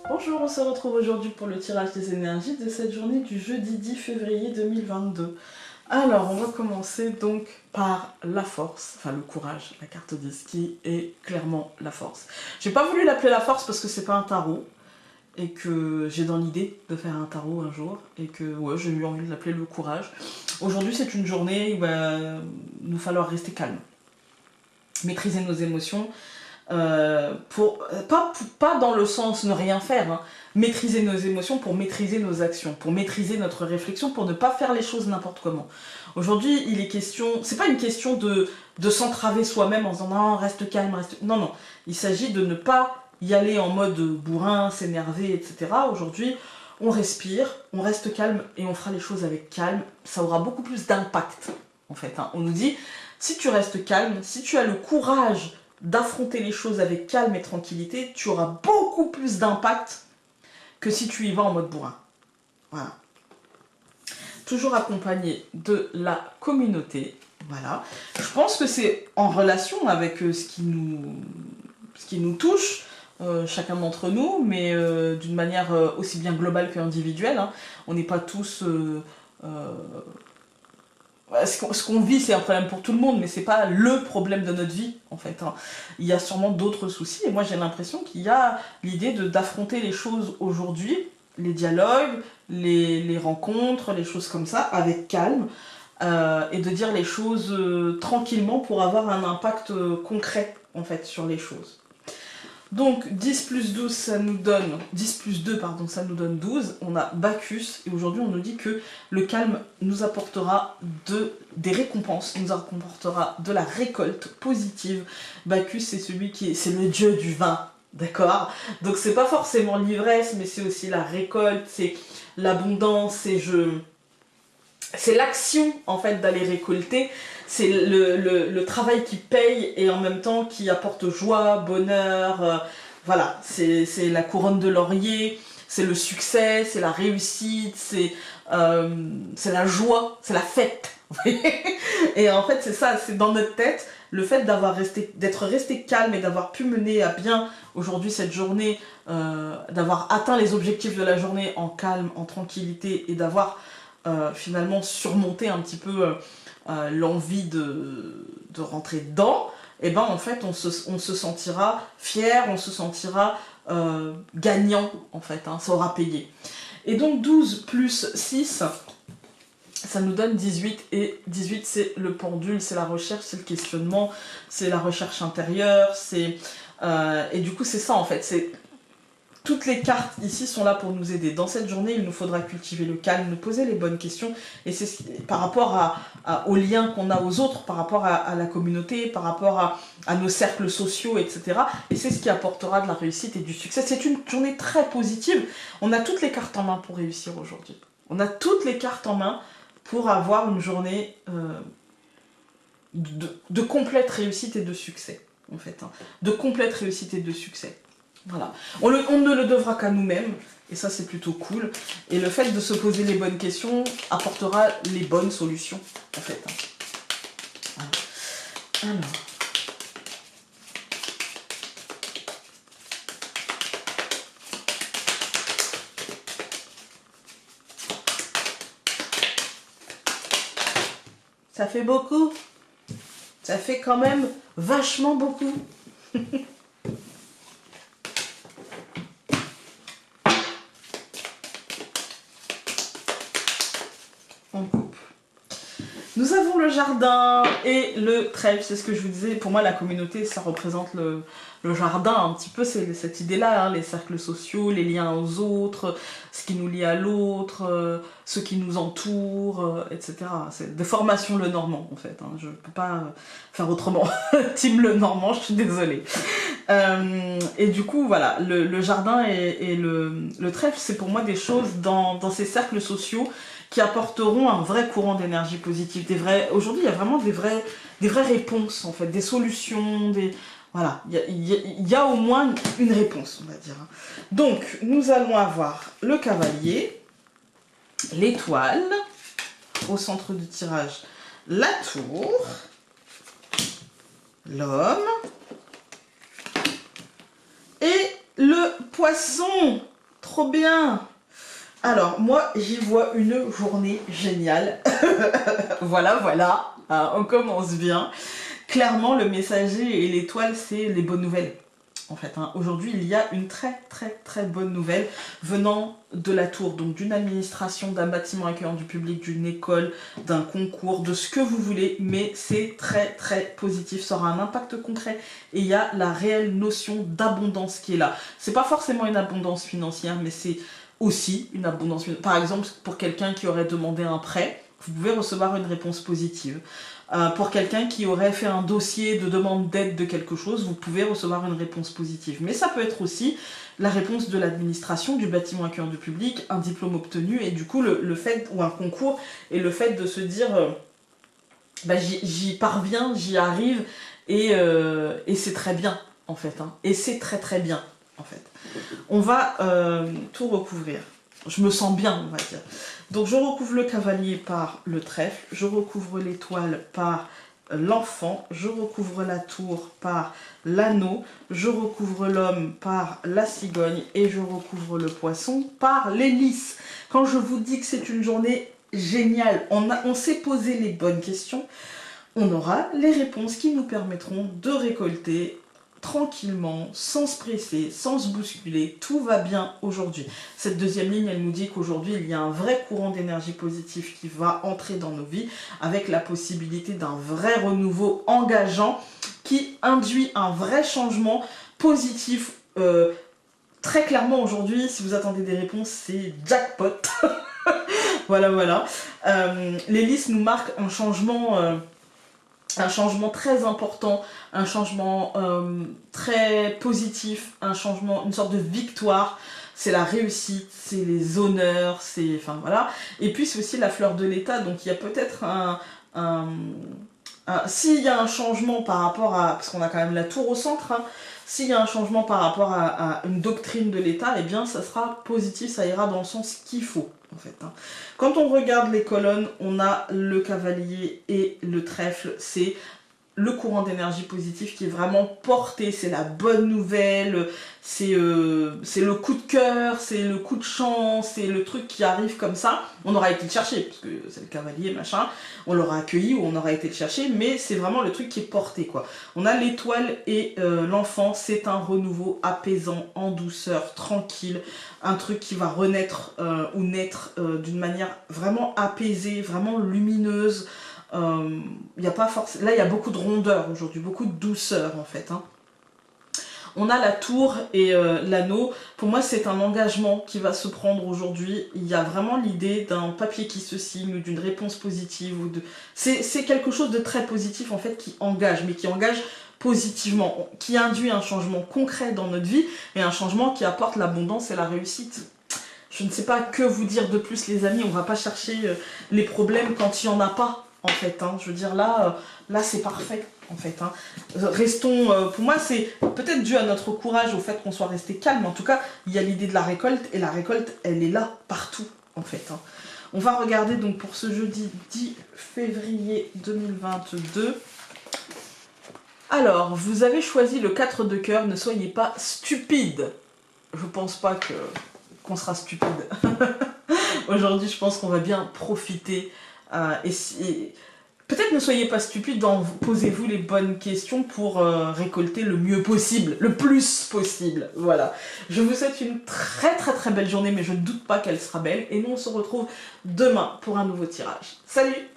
Bonjour, on se retrouve aujourd'hui pour le tirage des énergies de cette journée du jeudi 10 février 2022. Alors, on va commencer donc par la force, enfin le courage, la carte 10, qui est clairement la force. J'ai pas voulu l'appeler la force parce que c'est pas un tarot, et que j'ai dans l'idée de faire un tarot un jour, et que ouais, j'ai eu envie de l'appeler le courage. Aujourd'hui, c'est une journée où il va nous falloir rester calme, maîtriser nos émotions, pas dans le sens ne rien faire, hein. Maîtriser nos émotions pour maîtriser nos actions, pour maîtriser notre réflexion, pour ne pas faire les choses n'importe comment. Aujourd'hui, il est question, c'est pas une question de s'entraver soi-même en disant non, reste calme, reste... Non, non, il s'agit de ne pas y aller en mode bourrin, s'énerver, etc. Aujourd'hui, on respire, on reste calme et on fera les choses avec calme. Ça aura beaucoup plus d'impact, en fait, hein. On nous dit, si tu restes calme, si tu as le courage d'affronter les choses avec calme et tranquillité, tu auras beaucoup plus d'impact que si tu y vas en mode bourrin. Voilà. Toujours accompagné de la communauté. Voilà. Je pense que c'est en relation avec ce qui nous touche, chacun d'entre nous, mais d'une manière aussi bien globale qu'individuelle, hein. On n'est pas tous... ce qu'on vit, c'est un problème pour tout le monde, mais c'est pas le problème de notre vie, en fait, hein. Il y a sûrement d'autres soucis, et moi j'ai l'impression qu'il y a l'idée d'affronter les choses aujourd'hui, les dialogues, les rencontres, les choses comme ça, avec calme, et de dire les choses tranquillement pour avoir un impact concret, en fait, sur les choses. Donc 10 plus 12, ça nous donne 10 plus 2, pardon, ça nous donne 12. On a Bacchus, et aujourd'hui on nous dit que le calme nous apportera des récompenses, nous apportera de la récolte positive. Bacchus, c'est le dieu du vin, d'accord? Donc c'est pas forcément l'ivresse, mais c'est aussi la récolte, c'est l'abondance, c'est l'action en fait d'aller récolter, c'est le travail qui paye et en même temps qui apporte joie, bonheur, voilà, c'est la couronne de laurier, c'est le succès, c'est la réussite, c'est la joie, c'est la fête. Et en fait c'est ça, c'est dans notre tête, le fait d'être resté calme et d'avoir pu mener à bien aujourd'hui cette journée, d'avoir atteint les objectifs de la journée en calme, en tranquillité et d'avoir finalement surmonter un petit peu l'envie de rentrer dedans, et ben en fait on se sentira fier, on se sentira gagnant en fait, hein, ça aura payé. Et donc 12 plus 6, ça nous donne 18, et 18 c'est le pendule, c'est la recherche, c'est le questionnement, c'est la recherche intérieure, et du coup c'est ça en fait, c'est... Toutes les cartes ici sont là pour nous aider. Dans cette journée, il nous faudra cultiver le calme, nous poser les bonnes questions, et c'est par rapport aux liens qu'on a aux autres, par rapport à la communauté, par rapport à nos cercles sociaux, etc. Et c'est ce qui apportera de la réussite et du succès. C'est une journée très positive. On a toutes les cartes en main pour réussir aujourd'hui. On a toutes les cartes en main pour avoir une journée de complète réussite et de succès, en fait, hein. De complète réussite et de succès. Voilà. On ne le devra qu'à nous-mêmes, et ça c'est plutôt cool. Et le fait de se poser les bonnes questions apportera les bonnes solutions, en fait, hein. Voilà. Alors. Ça fait beaucoup. Ça fait quand même vachement beaucoup. On coupe. Nous avons le jardin et le trèfle, c'est ce que je vous disais. Pour moi, la communauté, ça représente le jardin un petit peu, c'est cette idée-là, hein, les cercles sociaux, les liens aux autres, ce qui nous lie à l'autre, ce qui nous entoure, etc. C'est de formation le normand, en fait, hein. Je ne peux pas faire autrement. Team le normand, je suis désolée. Et du coup, voilà, le jardin et le trèfle, c'est pour moi des choses dans ces cercles sociaux qui apporteront un vrai courant d'énergie positive. Aujourd'hui, il y a vraiment des vraies réponses, en fait, des solutions, voilà, il y a au moins une réponse, on va dire. Donc, nous allons avoir le cavalier, l'étoile, au centre du tirage, la tour, l'homme, et le poisson. trop bien. Alors, moi, j'y vois une journée géniale. Voilà, voilà, on commence bien. Clairement, le messager et l'étoile, c'est les bonnes nouvelles. En fait, hein. Aujourd'hui, il y a une très très très bonne nouvelle venant de la tour, donc d'une administration, d'un bâtiment accueillant du public, d'une école, d'un concours, de ce que vous voulez, mais c'est très très positif, ça aura un impact concret et il y a la réelle notion d'abondance qui est là. C'est pas forcément une abondance financière, mais c'est aussi une abondance financière. Par exemple, pour quelqu'un qui aurait demandé un prêt, vous pouvez recevoir une réponse positive. Pour quelqu'un qui aurait fait un dossier de demande d'aide de quelque chose, vous pouvez recevoir une réponse positive. Mais ça peut être aussi la réponse de l'administration, du bâtiment accueillant du public, un diplôme obtenu, et du coup le fait, ou un concours, et le fait de se dire bah, j'y parviens, j'y arrive, et c'est très bien en fait. Hein. Et c'est très très bien en fait. On va tout recouvrir. Je me sens bien, on va dire. Donc je recouvre le cavalier par le trèfle, je recouvre l'étoile par l'enfant, je recouvre la tour par l'anneau, je recouvre l'homme par la cigogne et je recouvre le poisson par l'hélice. Quand je vous dis que c'est une journée géniale, on s'est posé les bonnes questions, on aura les réponses qui nous permettront de récolter tranquillement, sans se presser, sans se bousculer, tout va bien aujourd'hui. Cette deuxième ligne, elle nous dit qu'aujourd'hui, il y a un vrai courant d'énergie positive qui va entrer dans nos vies, avec la possibilité d'un vrai renouveau engageant qui induit un vrai changement positif. Très clairement aujourd'hui, si vous attendez des réponses, c'est jackpot. Voilà, voilà. L'hélice nous marque un changement très important, un changement très positif, un changement, une sorte de victoire. C'est la réussite, c'est les honneurs, c'est... Enfin voilà. Et puis c'est aussi la fleur de l'État, donc il y a peut-être s'il y a un changement par rapport à... Parce qu'on a quand même la tour au centre, hein, s'il y a un changement par rapport à une doctrine de l'État, eh bien ça sera positif, ça ira dans le sens qu'il faut. En fait, hein. Quand on regarde les colonnes, on a le cavalier et le trèfle, c'est le courant d'énergie positive qui est vraiment porté, c'est la bonne nouvelle, c'est le coup de cœur, c'est le coup de chance, c'est le truc qui arrive comme ça. On aura été le chercher, parce que c'est le cavalier, machin, on l'aura accueilli ou on aura été le chercher, mais c'est vraiment le truc qui est porté, quoi. On a l'étoile et l'enfant, c'est un renouveau apaisant, en douceur, tranquille, un truc qui va renaître ou naître d'une manière vraiment apaisée, vraiment lumineuse. Y a pas là, il y a beaucoup de rondeur aujourd'hui, beaucoup de douceur en fait. Hein. On a la tour et l'anneau. Pour moi, c'est un engagement qui va se prendre aujourd'hui. Il y a vraiment l'idée d'un papier qui se signe ou d'une réponse positive. C'est quelque chose de très positif en fait qui engage, mais qui engage positivement, qui induit un changement concret dans notre vie et un changement qui apporte l'abondance et la réussite. Je ne sais pas que vous dire de plus les amis, on va pas chercher les problèmes quand il n'y en a pas. En fait, hein. Je veux dire, là c'est parfait, en fait. Hein. Restons, pour moi, c'est peut-être dû à notre courage, au fait qu'on soit resté calme. En tout cas, il y a l'idée de la récolte, et la récolte, elle est là, partout, en fait. Hein. On va regarder, donc, pour ce jeudi 10 février 2022. Alors, vous avez choisi le 4 de cœur, ne soyez pas stupide. Je pense pas qu'on sera stupide. Aujourd'hui, je pense qu'on va bien profiter. Peut-être ne soyez pas stupide, posez-vous les bonnes questions pour récolter le mieux possible, le plus possible. Voilà. Je vous souhaite une très très très belle journée, mais je ne doute pas qu'elle sera belle. Et nous, on se retrouve demain pour un nouveau tirage. Salut!